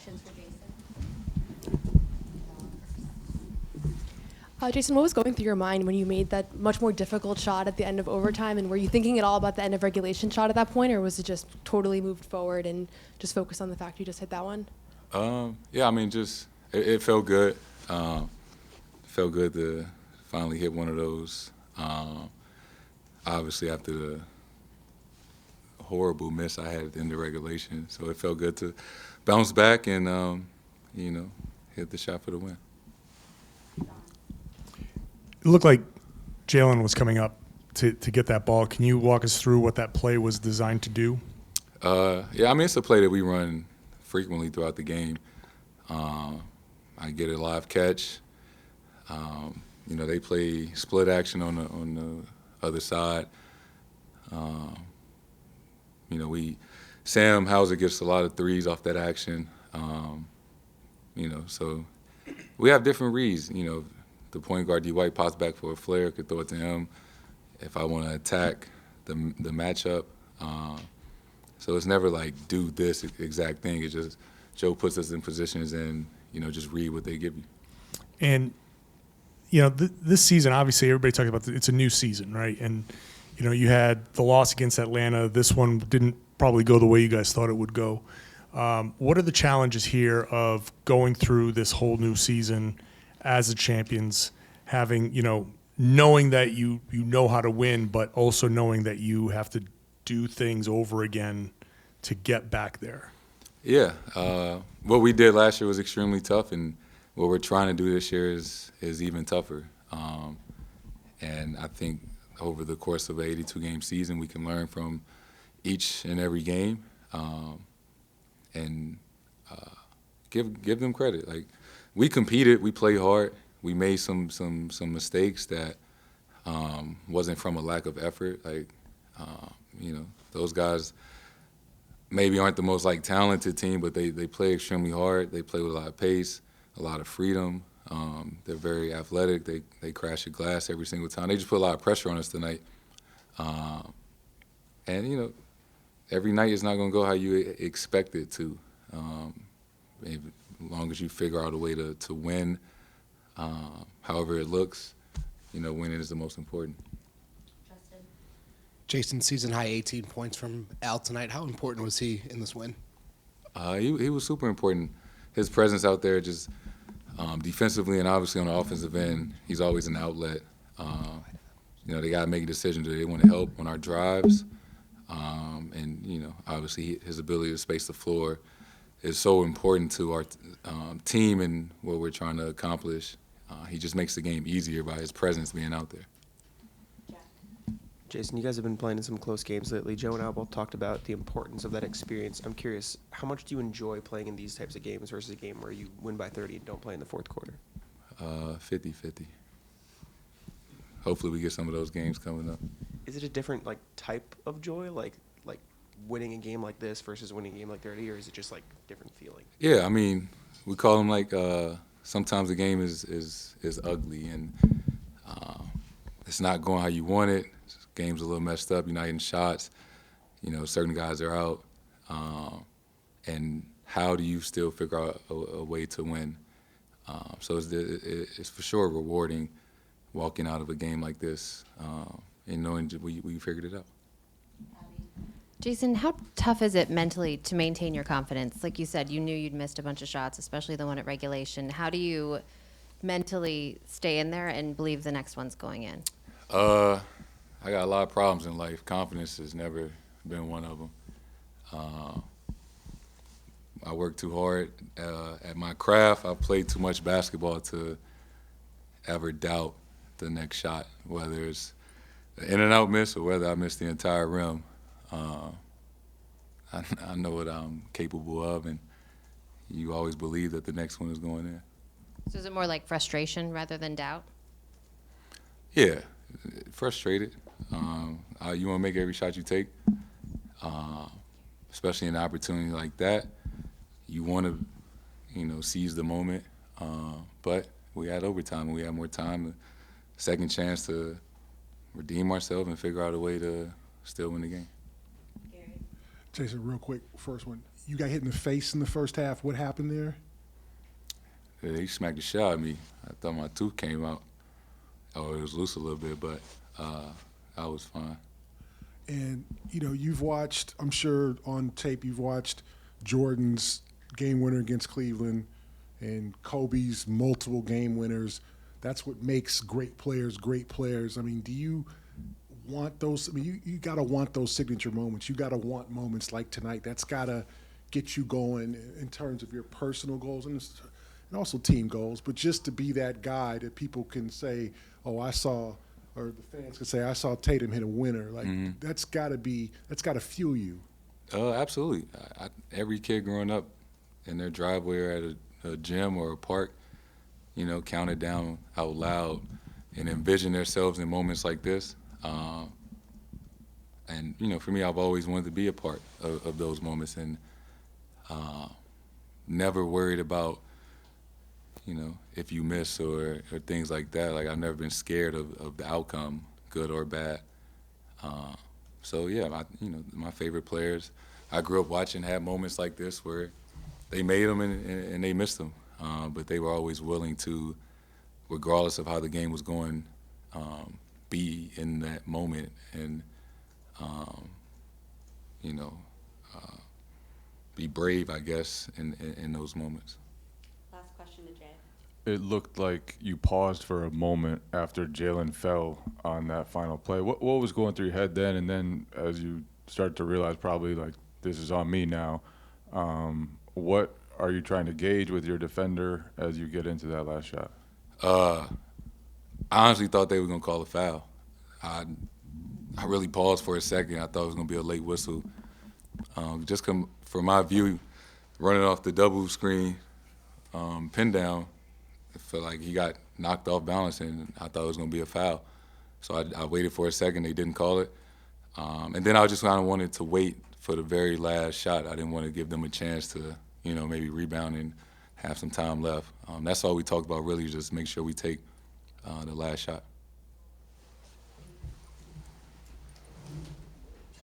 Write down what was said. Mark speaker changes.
Speaker 1: questions for Jayson.
Speaker 2: Jayson, what was going through your mind when you made that much more difficult shot at the end of overtime? And were you thinking at all about the end of regulation shot at that point, or was it just totally moved forward and just focused on the fact you just hit that one?
Speaker 3: Yeah, I mean, just it felt good. Felt good to finally hit one of those. Obviously, after the horrible miss I had at the end of regulation, so it felt good to bounce back and hit the shot for the win.
Speaker 4: It looked like Jalen was coming up to get that ball. Can you walk us through what that play was designed to do?
Speaker 3: Yeah, I mean, it's a play that we run frequently throughout the game. I get a live catch. They play split action on the other side. Sam Hauser gets a lot of threes off that action. So we have different reads. The point guard, D. White, pops back for a flare, could throw it to him if I want to attack the matchup. So it's never like do this exact thing. It's just Joe puts us in positions and, just read what they give you.
Speaker 4: And, this season, obviously, everybody talks about it's a new season, right? And, you had the loss against Atlanta. This one didn't probably go the way you guys thought it would go. What are the challenges here of going through this whole new season as the champions, having, knowing that you know how to win, but also knowing that you have to do things over again to get back there?
Speaker 3: Yeah. What we did last year was extremely tough, and what we're trying to do this year is even tougher. And I think over the course of an 82-game season, we can learn from each and every game and give them credit. Like, we competed, we played hard, we made some mistakes that wasn't from a lack of effort. Like, those guys maybe aren't the most talented team, but they play extremely hard. They play with a lot of pace, a lot of freedom. They're very athletic. They crash the glass every single time. They just put a lot of pressure on us tonight. And every night is not going to go how you expect it to. As long as you figure out a way to win, however it looks, winning is the most important.
Speaker 5: Jayson, season high 18 points from Al tonight. How important was he in this win?
Speaker 3: He was super important. His presence out there, just defensively and obviously on the offensive end, he's always an outlet. They got to make a decision. Do they want to help on our drives? And obviously his ability to space the floor is so important to our team and what we're trying to accomplish. He just makes the game easier by his presence being out there.
Speaker 6: Jayson, you guys have been playing in some close games lately. Joe and Al both talked about the importance of that experience. I'm curious, how much do you enjoy playing in these types of games versus a game where you win by 30 and don't play in the fourth quarter?
Speaker 3: 50-50. Hopefully we get some of those games coming up.
Speaker 6: Is it a different type of joy, like winning a game like this versus winning a game like 30, or is it just different feeling?
Speaker 3: Yeah, I mean, we call them sometimes the game is ugly and it's not going how you want it. Game's a little messed up. You're not hitting shots. Certain guys are out. And how do you still figure out a way to win? So it's for sure rewarding walking out of a game like this and knowing we figured it out.
Speaker 1: Jayson, how tough is it mentally to maintain your confidence? Like you said, you knew you'd missed a bunch of shots, especially the one at regulation. How do you mentally stay in there and believe the next one's going in?
Speaker 3: I got a lot of problems in life. Confidence has never been one of them. I work too hard at my craft. I've played too much basketball to ever doubt the next shot, whether it's an in-and-out miss or whether I miss the entire rim. I know what I'm capable of, and you always believe that the next one is going in.
Speaker 1: So is it more like frustration rather than doubt?
Speaker 3: Yeah, frustrated. You want to make every shot you take, especially in an opportunity like that. You want to, seize the moment. But we had overtime, and we had more time, a second chance to redeem ourselves and figure out a way to still win the game.
Speaker 7: Jayson, real quick, first one. you got hit in the face in the first half. What happened there?
Speaker 3: Yeah, he smacked the shit out of me. I thought my tooth came out. Oh, it was loose a little bit, but I was fine.
Speaker 7: And, you've watched, I'm sure on tape, you've watched Jordan's game winner against Cleveland and Kobe's multiple game winners. That's what makes great players great players. I mean, do you want those? I mean, you got to want those signature moments. You got to want moments like tonight. That's got to get you going in terms of your personal goals and also team goals, but just to be that guy that people can say, oh, I saw – or the fans can say, I saw Tatum hit a winner. Like, that's got to fuel you.
Speaker 3: Absolutely. Every kid growing up in their driveway or at a gym or a park, counted down out loud and envision themselves in moments like this. And, for me, I've always wanted to be a part of those moments and never worried about, if you miss or things like that. Like, I've never been scared of the outcome, good or bad. So, yeah, my favorite players, I grew up watching have moments like this where they made them and they missed them. But they were always willing to, regardless of how the game was going, be in that moment and, be brave, I guess, in those moments.
Speaker 1: Last question to Jay.
Speaker 8: It looked like you paused for a moment after Jalen fell on that final play. What was going through your head then? And then as you start to realize probably like this is on me now, what are you trying to gauge with your defender as you get into that last shot?
Speaker 3: I honestly thought they were going to call a foul. I really paused for a second. I thought it was going to be a late whistle. Just from my view, running off the double screen, pin down, it felt like he got knocked off balance, and I thought it was going to be a foul. So I waited for a second. They didn't call it. And then I just kind of wanted to wait for the very last shot. I didn't want to give them a chance to, maybe rebound and have some time left. That's all we talked about, really, just make sure we take the last shot.